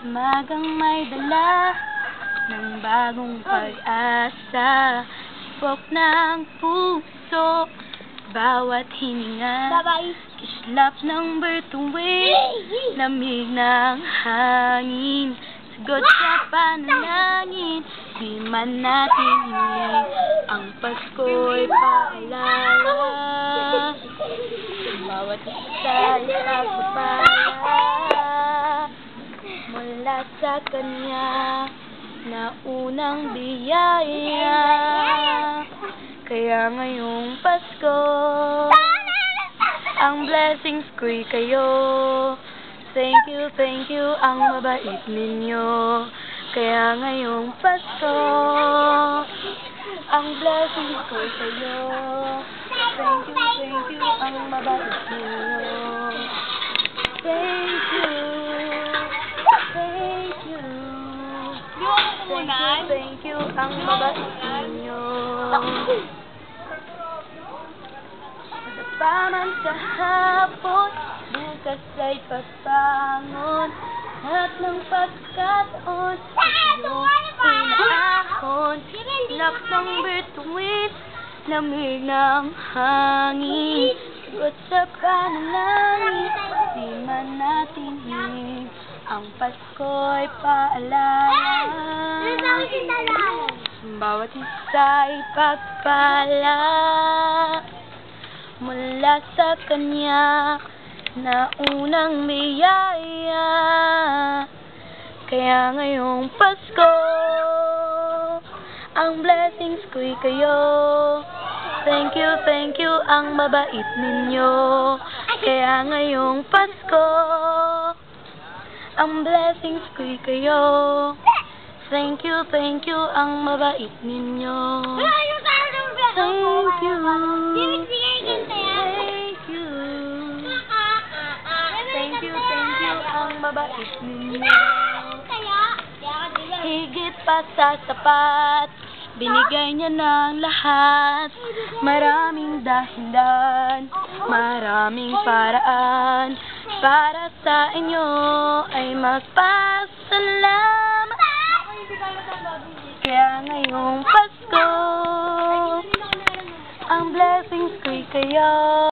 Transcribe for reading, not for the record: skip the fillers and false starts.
Magang may dala ng bagong pag-asa, sipok ng puso, bawat hininga, kislap ng bituin, lamig ng hangin, sagot sa panalangin, di man natin hingin, ang Pasko'y paalala, sa bawat isa'y pagpapala, mula sa Kanya na unang biyaya. Kaya ngayong Pasko, ang blessings ko'y kayo. Thank you, ang mabait ninyo. Kaya ngayong Pasko, ang blessings ko'y kayo. Thank you, ang mabait ninyo. Thank you. Thank you, ang mabait ninyo. Paman sa hapon, bukas ay pagbangon, lahat ng pagkataon, iyong inahon, lap ng bituin, lamig ng hangin, sagot sa panalangin, di man natin hingin, ang Pasko'y paalala, bawat isa'y pagpala, mula sa Kanya na unang biyaya. Kaya ngayong Pasko, ang blessings ko'y kayo. Thank you, ang mabait ninyo. Kaya ngayong Pasko, ang blessings ko'y kayo. Thank you, ang mabait ninyo. Thank you. Ang mabait ninyo. Higit pa sa sapat, binigay niya ng lahat. Maraming dahilan, maraming paraan, para sa inyo ay magpasalamat. Kaya ngayong Pasko, ang blessings ko'y kayo.